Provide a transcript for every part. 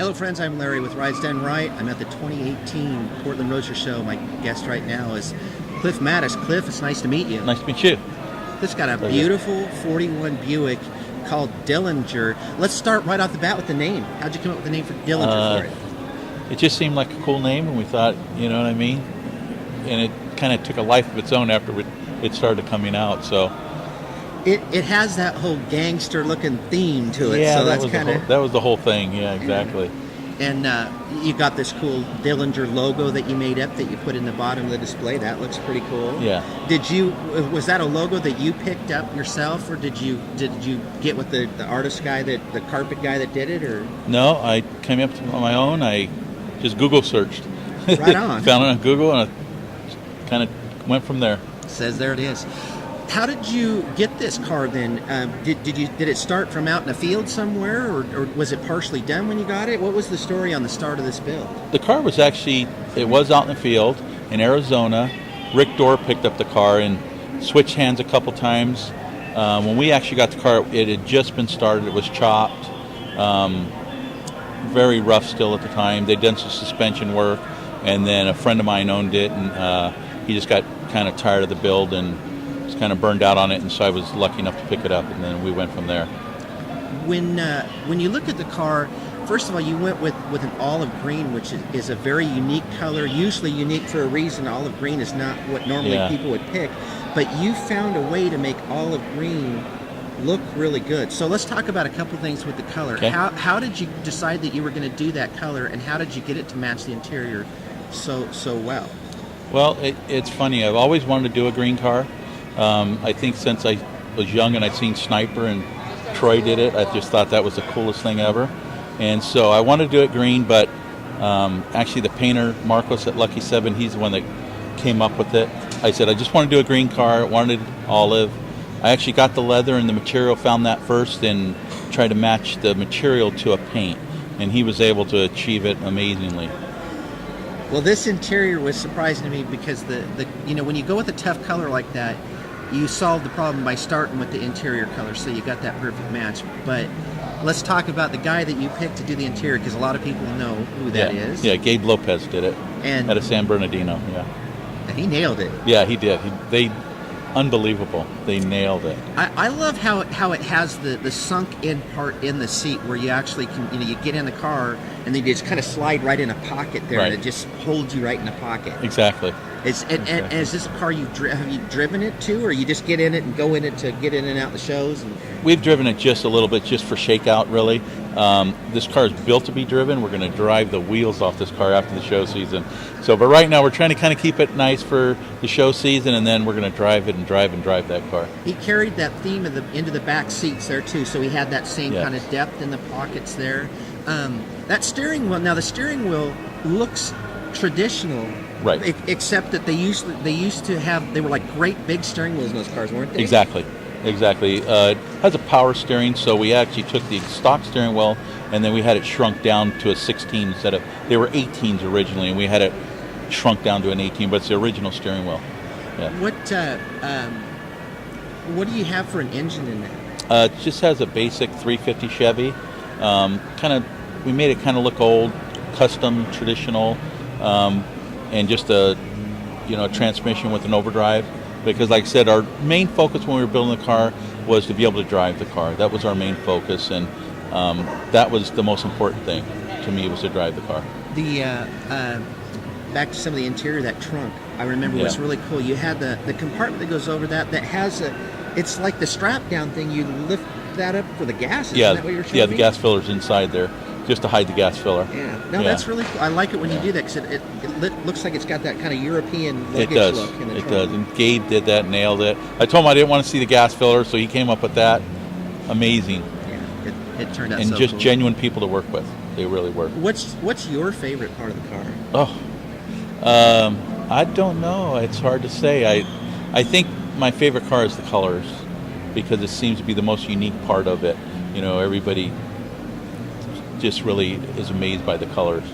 Hello friends, I'm Larry with Rides Done Right. I'm at the 2018 Portland Roadster Show. My guest right now is Cliff Mattis. Cliff, it's nice to meet you. Nice to meet you. Cliff's got a beautiful 41 Buick called Dillinger. Let's start right off the bat with the name. How'd you come up with the name for Dillinger for it? It just seemed like a cool name, and we thought, you know what I mean? And it kind of took a life of its own after it started coming out, so... It has that whole gangster-looking theme to it, yeah, so that's kind of... that was the whole thing, yeah, exactly. And you got this cool Dillinger logo that you made up that you put in the bottom of the display. That looks pretty cool. Yeah. Was that a logo that you picked up yourself, or did you get with the artist guy, the carpet guy that did it, or? No, I came up on my own. I just Google searched. Right on. Found it on Google, and I kind of went from there. Says there it is. How did you get this car then? Did it start from out in the field somewhere, or was it partially done when you got it? What was the story on the start of this build? The car was actually, it was out in the field in Arizona. Rick Dorr picked up the car and switched hands a couple times. When we actually got the car, it had just been started. It was chopped, very rough still at the time. They'd done some suspension work, and then a friend of mine owned it, and he just got kind of tired of the build and kind of burned out on it, and so I was lucky enough to pick it up, and then we went from there. When you look at the car, first of all, you went with an olive green, which is a very unique color, usually unique for a reason. Olive green is not what normally people would pick, but you found a way to make olive green look really good. So let's talk about a couple things with the color. Okay. How did you decide that you were going to do that color, and how did you get it to match the interior so well? Well, it's funny. I've always wanted to do a green car. I think since I was young and I'd seen Sniper and Troy did it, I just thought that was the coolest thing ever. And so I wanted to do it green, but actually the painter, Marcis at Lucky 7, he's the one that came up with it. I said, I just want to do a green car, wanted olive. I actually got the leather and the material, found that first, and tried to match the material to a paint. And he was able to achieve it amazingly. Well, this interior was surprising to me because the when you go with a tough color like that, you solve the problem by starting with the interior color, so you got that perfect match. But let's talk about the guy that you picked to do the interior, because a lot of people know who that is. Yeah, Gabe Lopez did it out of San Bernardino. Yeah, and he nailed it. Yeah, he did. Unbelievable. They nailed it. I love how it has the sunk in part in the seat where you actually can, you get in the car and then you just kind of slide right in a pocket there, and it just holds you right in the pocket. Exactly. And is this a car have you driven it to, or you just get in it and go in it to get in and out the shows? We've driven it just a little bit, just for shakeout, really. This car is built to be driven. We're going to drive the wheels off this car after the show season. So, but right now we're trying to kind of keep it nice for the show season, and then we're going to drive it and drive that car. He carried that theme into the back seats there too, so he had that same kind of depth in the pockets there. That steering wheel. Now the steering wheel looks traditional. Right. Except that they used to have, they were like great big steering wheels in those cars, weren't they? Exactly. It has a power steering, so we actually took the stock steering wheel and then we had it shrunk down to a 16 instead of, they were 18s originally, and we had it shrunk down to an 18, but it's the original steering wheel. Yeah. What do you have for an engine in there? It just has a basic 350 Chevy. We made it kind of look old, custom, traditional. And just a transmission with an overdrive, because like I said, our main focus when we were building the car was to be able to drive the car. That was our main focus, and that was the most important thing to me, was to drive the car. Back to some of the interior, that trunk, I remember was really cool. You had the compartment that goes over that has it's like the strap down thing. You lift that up for the gas. Isn't that what you're showing me? The gas filler's inside there, just to hide the gas filler. That's really cool. I like it when you do that, because it looks like it's got that kind of European luggage look in the trunk. It does, and Gabe did that, nailed it. I told him I didn't want to see the gas filler, so he came up with that. Amazing. Yeah, it turned out and so just cool. Genuine people to work with. They really were. What's your favorite part of the car? I don't know. It's hard to say. I think my favorite car is the colors, because it seems to be the most unique part of it. Everybody just really is amazed by the colors.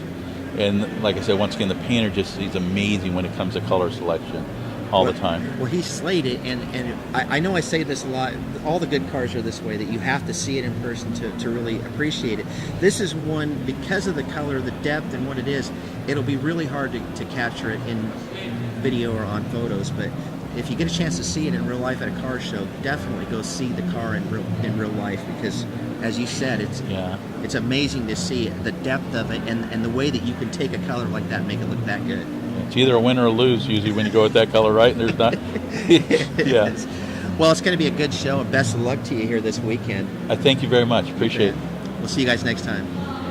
And like I said, once again, the painter he's amazing when it comes to color selection. all the time. Well, he slayed it, and I know I say this a lot. All the good cars are this way, that you have to see it in person to really appreciate it. This is one, because of the color, the depth, and what it is, it'll be really hard to capture it in video or on photos, but if you get a chance to see it in real life at a car show, definitely go see the car in real life, because as you said, it's amazing to see the depth of it and the way that you can take a color like that and make it look that good. It's either a win or a lose usually when you go with that color, right? And there's not. Yeah. Well, it's going to be a good show, and best of luck to you here this weekend. I thank you very much. Appreciate it. We'll see you guys next time.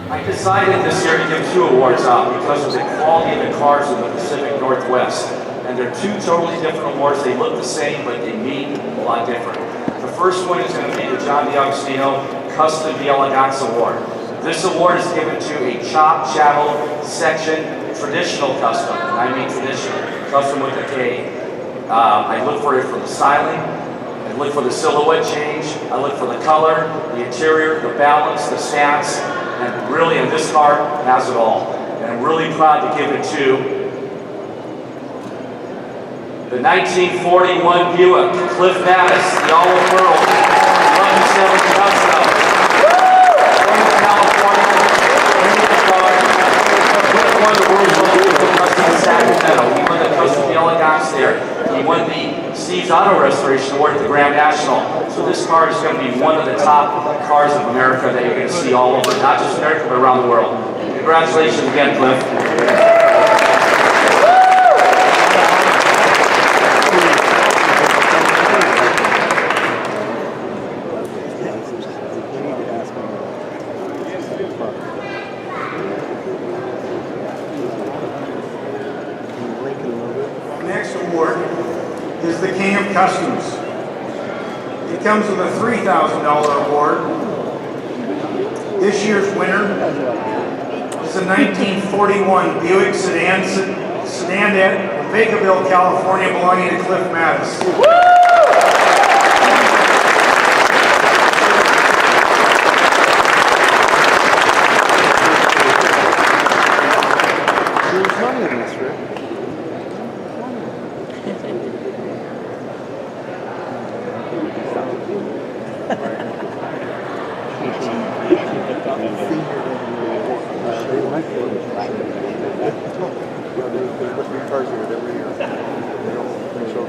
I decided this year to give 2 awards out because of the quality of the cars in the Pacific Northwest. And they're 2 totally different awards. They look the same, but they mean a lot different. The first one is going to be the John D'Agostino Kustom D'Elegance Award. This award is given to a chop, chattel, section, traditional custom. And I mean traditional, custom with a K. I look for it for the styling. I look for the silhouette change. I look for the color, the interior, the balance, the stance. And really, in this car, has it all. And I'm really proud to give it to the 1941 Buick, Clifford Mattis, the olive pearl, 11.7 Custom. From California, into the car. He won the world's most custom in Sacramento. He won the Kustom D'Elegance there. He won the Steve's Auto Restoration Award at the Grand National. So this car is going to be one of the top cars of America that you're going to see all over, not just America, but around the world. Congratulations again, Cliff. Next award is the King of Customs. It comes with a $3,000 award. This year's winner is a 1941 Buick Sedanette, Vacaville, California, belonging to Clifford Mattis. Cars here every year. They don't show